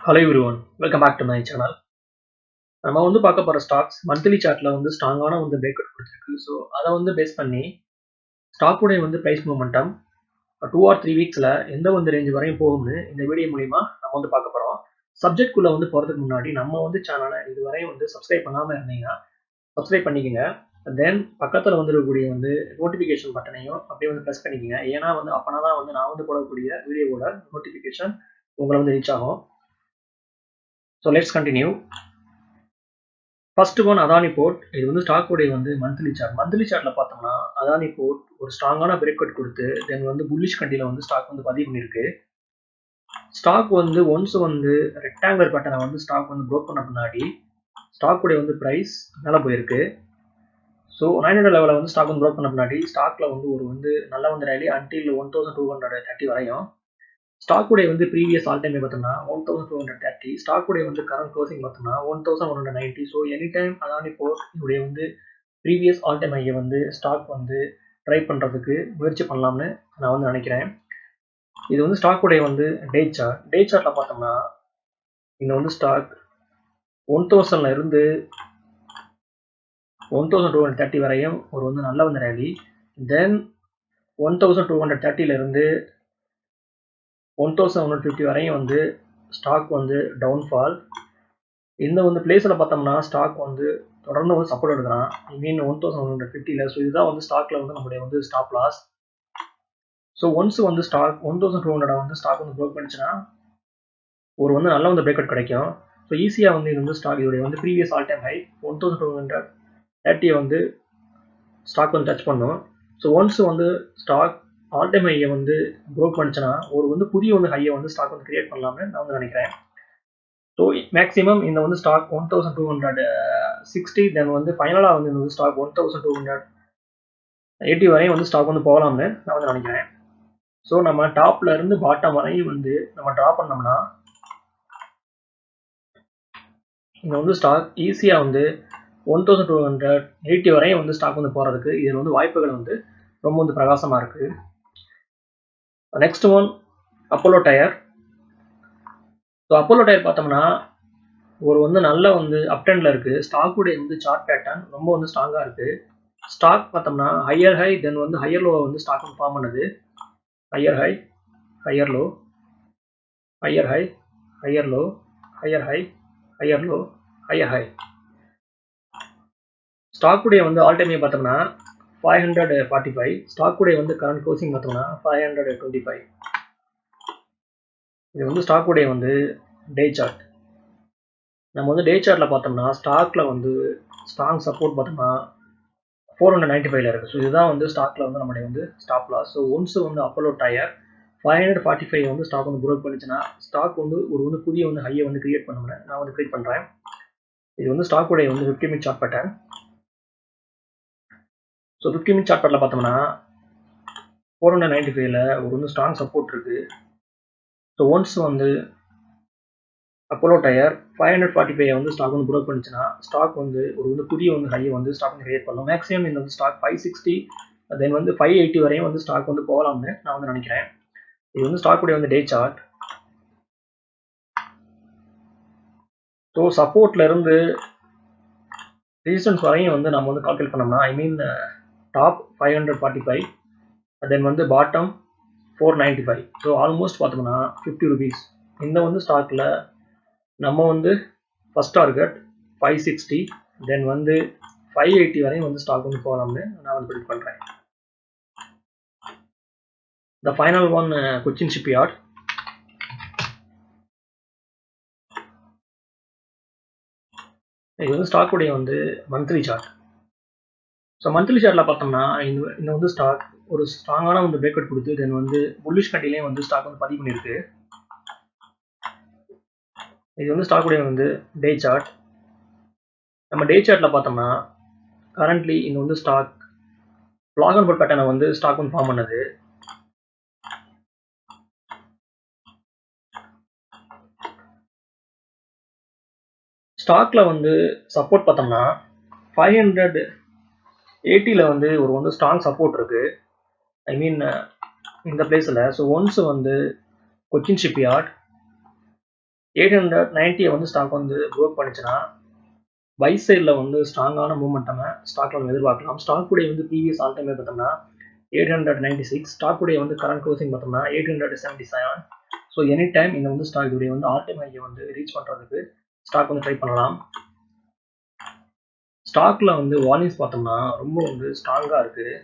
Hello everyone, welcome back to my channel. நம்ம வந்து பார்க்க போற ஸ்டாக்ஸ் மந்த்லி சார்ட்ல வந்து ஸ்ட்ராங்கான வந்து பிரேக் அவுட் கொடுத்திருக்கு. ஸோ அதை வந்து பேஸ் பண்ணி ஸ்டாக்குடைய வந்து பிரைஸ் மூமெண்டம் 2 or 3 வீக்ஸ்ல எந்த வந்து ரேஞ்ச் வரையும் போகும்னு இந்த வீடியோ மூலியமா நம்ம வந்து பார்க்க போறோம். சப்ஜெக்ட் குள்ள வந்து போறதுக்கு முன்னாடி நம்ம வந்து சேனலை இதுவரையும் வந்து சப்ஸ்கிரைப் பண்ணாம இருந்தீங்கன்னா சப்ஸ்கிரைப் பண்ணிக்கங்க. தென் பக்கத்துல வந்துருக்கக்கூடிய வந்து நோட்டிபிகேஷன் பட்டனையும் அப்படியே வந்து ப்ரெஸ் பண்ணிக்கங்க. ஏன்னா வந்து அப்பனாதான் வந்து நான் வந்து போடக்கூடிய வீடியோவோட நோட்டிபிகேஷன் உங்களை வந்து ரீச் ஆகும். So let's continue. First one Adani port. இது வந்து ஸ்டாக் உடைய வந்து மந்த்லி சார்ட்ல பார்த்தோம்னா அதானி போர்ட் ஒரு ஸ்ட்ராங்கான பிரேக் அவுட் கொடுத்து தென் வந்து புல்லிஷ் கண்டில வந்து ஸ்டாக் வந்து பதிவு பண்ணியிருக்கு. ஸ்டாக் வந்து ஒன்ஸ் வந்து ரெக்டாங்குலர் பேட்டர்னை வந்து ஸ்டாக் வந்து ப்ரோக் பண்ண முன்னாடி ஸ்டாக் உடைய வந்து பிரைஸ் மேலே போயிருக்கு. ஸோ 900 லெவலில் வந்து ஸ்டாக் வந்து ப்ரோக் பண்ண முன்னாடி ஸ்டாக்ல வந்து ஒரு வந்து நல்ல வந்து ரேலி அன்டில் 1230 வரையும் ஸ்டாக் உடைய வந்து ப்ரீவியஸ் ஆல் டைம் பார்த்தோம்னா 1230, ஸ்டாக் உடைய வந்து கரண்ட் க்ளோசிங் பார்த்தோம்னா 1190. So any time Adani port இதோடைய வந்து ப்ரீவியஸ் ஆல் டைம் ஐயை வந்து ஸ்டாக் வந்து ட்ரை பண்ணுறதுக்கு முயற்சி பண்ணலாம்னு நான் வந்து நினைக்கிறேன். இது வந்து ஸ்டாக் உடைய வந்து டே சார்ட்டில் பார்த்தோம்னா இந்த வந்து ஸ்டாக் 1000ல இருந்து 1230 வரையும் ஒரு வந்து நல்ல வந்து ரேலி, தென் 1230ல இருந்து 1150 வரையும் வந்து ஸ்டாக் வந்து டவுன்ஃபால். இந்த வந்து பிளேஸில் பார்த்தோம்னா ஸ்டாக் வந்து தொடர்ந்து வந்து சப்போர்ட் எடுக்கிறான். ஐ மீன் 1150ல. ஸோ இதுதான் வந்து ஸ்டாக்ல வந்து நம்மளுடைய வந்து ஸ்டாப் லாஸ். ஸோ ஒன்ஸ் வந்து ஸ்டாக் 1200 வந்து ஸ்டாக் வந்து ப்ரோக் பண்ணிச்சுன்னா ஒரு வந்து நல்ல வந்து பிரேக் அவுட் கிடைக்கும். ஸோ ஈஸியாக வந்து இது வந்து ஸ்டாக் இதோடைய வந்து ப்ரீவியஸ் ஆல் டைம் ஹை 1230 வந்து ஸ்டாக் வந்து டச் பண்ணும். ஸோ ஒன்ஸ் வந்து ஸ்டாக் ஆல் டைம் ஹையை வந்து ப்ரோக் பண்ணிச்சுன்னா ஒரு வந்து புதிய வந்து ஹையை வந்து ஸ்டாக் வந்து கிரியேட் பண்ணலாம்னு நான் வந்து நினைக்கிறேன். ஸோ மேக்ஸிமம் இந்த வந்து ஸ்டாக் 1260, தென் வந்து ஃபைனலாக வந்து இந்த ஸ்டாக் 1280 வரையும் வந்து ஸ்டாக் வந்து போகலாம்னு நான் வந்து நினைக்கிறேன். ஸோ நம்ம டாப்ல இருந்து பாட்டம் வரையும் வந்து நம்ம ட்ரா பண்ணோம்னா இந்த வந்து ஸ்டாக் ஈஸியாக வந்து 1280 வரையும் வந்து ஸ்டாக் வந்து போகிறதுக்கு இதில் வந்து வாய்ப்புகள் வந்து ரொம்ப வந்து பிரகாசமாக இருக்குது. Next one Apollo tyre. So Apollo tyre பார்த்தோம்னா ஒரு வந்து நல்ல வந்து அப் ட்ரெண்டில் இருக்குது. ஸ்டாக்குடைய வந்து சார்ட் பேட்டர்ன் ரொம்ப வந்து ஸ்ட்ராங்காக இருக்குது. ஸ்டாக் பார்த்தோம்னா ஹையர் ஹை, தென் வந்து ஹையர் லோ வந்து ஸ்டாக் வந்து ஃபார்ம் பண்ணுது. Higher high, higher low, higher high, higher low, higher high, higher low, higher high. ஸ்டாக்குடைய வந்து ஆல் டைம் பார்த்தோம்னா 545, ஸ்டாக்குடைய வந்து கரண்ட் க்ளோசிங் பார்த்தோம்னா 525. இது வந்து ஸ்டாக்குடைய வந்து டே சார்ட். நம்ம வந்து டே சார்ட்ல பார்த்தோம்னா ஸ்டாக்ல வந்து ஸ்ட்ராங் சப்போர்ட் பார்த்தோம்னா 495ல இருக்குது. ஸோ இதுதான் வந்து ஸ்டாக்ல வந்து நம்மளுடைய வந்து ஸ்டாப் லாஸ். ஸோ ஒன்ஸ் வந்து அப்போலோ டயர் 545 வந்து ஸ்டாக் வந்து ப்ரோக் பண்ணிச்சுன்னா ஸ்டாக் வந்து ஒரு வந்து புதிய வந்து ஹையை வந்து கிரியேட் பண்ணணும்னு நான் வந்து கிரியேட் பண்ணுறேன். இது வந்து ஸ்டாக்குடைய வந்து 50 minute chart pattern. So 50 minute chart பேட்டர்ல பார்த்தோம்னா 495ல ஒரு வந்து ஸ்ட்ராங் சப்போர்ட் இருக்கு. ஸோ ஒன்ஸ் வந்து அப்போலோ டயர் 545 வந்து ஸ்டாக் வந்து ப்ரோக் பண்ணிச்சுன்னா ஸ்டாக் வந்து ஒரு வந்து புதிய வந்து ஹையை வந்து ஸ்டாக் வந்து கிரியேட் பண்ணணும். மேக்ஸிமம் இந்த வந்து ஸ்டாக் 560, தென் வந்து 580 வரையும் வந்து ஸ்டாக் வந்து போகலாம்னு நான் வந்து நினைக்கிறேன். இது வந்து ஸ்டாக்குடைய வந்து டே சார்ட். ஸோ சப்போர்ட்ல இருந்து ரெசிஸ்டன்ஸ் வரையும் வந்து நம்ம வந்து கால்குலேட் பண்ணோம்னா ஐ மீன் டாப் 545, தென் வந்து பாட்டம் 495. ஸோ ஆல்மோஸ்ட் பார்த்தோம்னா 50 rupees. இந்த வந்து ஸ்டாக்ல நம்ம வந்து ஃபர்ஸ்ட் டார்கெட் 560, தென் வந்து 580 வரையும் வந்து ஸ்டாக் வந்து போகலாம்னு நான் வந்து ப்ரெடிக்ட் பண்ணுறேன். The final one Cochin shipyard. இது வந்து ஸ்டாக்குடைய வந்து மந்த்லி சார்ட். ஸோ மந்த்லி சார்ட்டில் பார்த்தோம்னா இந்த வந்து ஸ்டாக் ஒரு ஸ்ட்ராங்கான வந்து பிரேக் அவுட் கொடுத்து தென் வந்து புல்லிஷ் கண்டிலையும் வந்து ஸ்டாக் வந்து பதிவு பண்ணியிருக்கு. இது வந்து ஸ்டாக்குடைய வந்து டே சார்ட். நம்ம டே சார்ட்டில் பார்த்தோம்னா கரண்ட்லி இந்த வந்து ஸ்டாக் பிளாக் அண்ட் புல் பேட்டர்னை வந்து ஸ்டாக் வந்து ஃபார்ம் பண்ணது. ஸ்டாக்ல வந்து சப்போர்ட் பார்த்தோம்னா 580ல வந்து ஒரு வந்து ஸ்ட்ராங் சப்போர்ட் இருக்கு. ஐ மீன் இந்த பிளேஸில். ஸோ ஒன்ஸ் வந்து கொச்சின் ஷிப்யார்ட் 890 வந்து ஸ்டாக் வந்து ப்ரோக் பண்ணிச்சுன்னா பை சைடில் வந்து ஸ்ட்ராங்கான மூவ்மெண்ட்டை ஸ்டாக்ல நம்ம எதிர்பார்க்கலாம். ஸ்டாக் உடைய வந்து ப்ரீவியஸ் ஆல் டைம் பார்த்தோம்னா 896, ஸ்டாக் உடைய வந்து கரண்ட் க்ளோசிங் பார்த்தோம்னா 877. ஸோ எனி டைம் இந்த வந்து ஸ்டாக் உடைய வந்து ஆல் டைம் ஹையை வந்து ரீச் பண்ணுறதுக்கு ஸ்டாக் வந்து ட்ரை பண்ணலாம். ஸ்டாக்ல வந்து வால்யூம்ஸ் பார்த்தோம்னா ரொம்ப வந்து ஸ்ட்ராங்காக இருக்குது.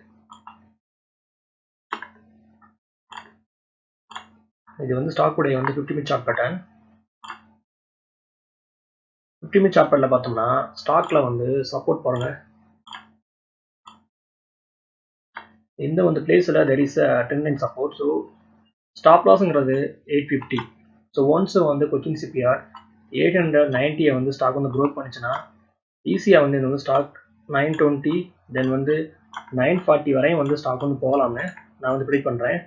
இது வந்து ஸ்டாக் உடைய வந்து 50 minute chart pattern. 50 minute chart பேட்டர்ல பார்த்தோம்னா ஸ்டாக்ல வந்து சப்போர்ட் பாருங்க. இந்த வந்து பிளேஸில் there is a ten support. So stop லாஸ்ங்கிறது 850. ஸோ ஒன்ஸ் வந்து கொச்சின் ஷிப்யார்ட் 890 வந்து ஸ்டாக் வந்து க்ரோத் பண்ணிச்சுன்னா ஈஸியாக வந்து இந்த வந்து ஸ்டாக் 920 தென் வந்து 940 வரையும் வந்து ஸ்டாக் வந்து போகலாம்னு நான் வந்து ப்ரிடிக்ட் பண்ணுறேன்.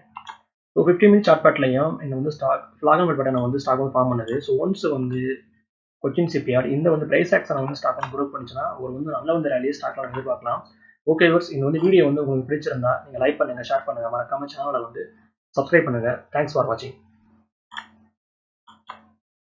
ஸோ 50 மினிட் சார்ட் பேட்டிலையும் இந்த வந்து ஸ்டாக் ஃப்ளாகன் பேட்டர்னை வந்து ஸ்டாக் வந்து ஃபார்ம் பண்ணுது. ஸோ ஒன்ஸ் வந்து கொச்சின் ஷிப்யார்ட் இந்த வந்து பிரைஸ் ஆக்ஷனை வந்து ஸ்டாக் வந்து க்ரோத் பண்ணிச்சுன்னா ஒரு வந்து நல்ல வந்து ரேலியை ஸ்டாக்ல வந்து எதிர்பார்க்கலாம். ஓகே வியூவர்ஸ், இந்த வந்து வீடியோ வந்து உங்களுக்கு பிடிச்சிருந்தா நீங்கள் லைக் பண்ணுங்கள், ஷேர் பண்ணுங்கள், மறக்காம சேனலை வந்து சப்ஸ்கிரைப் பண்ணுங்கள். தேங்க்ஸ் ஃபார் வாட்சிங்.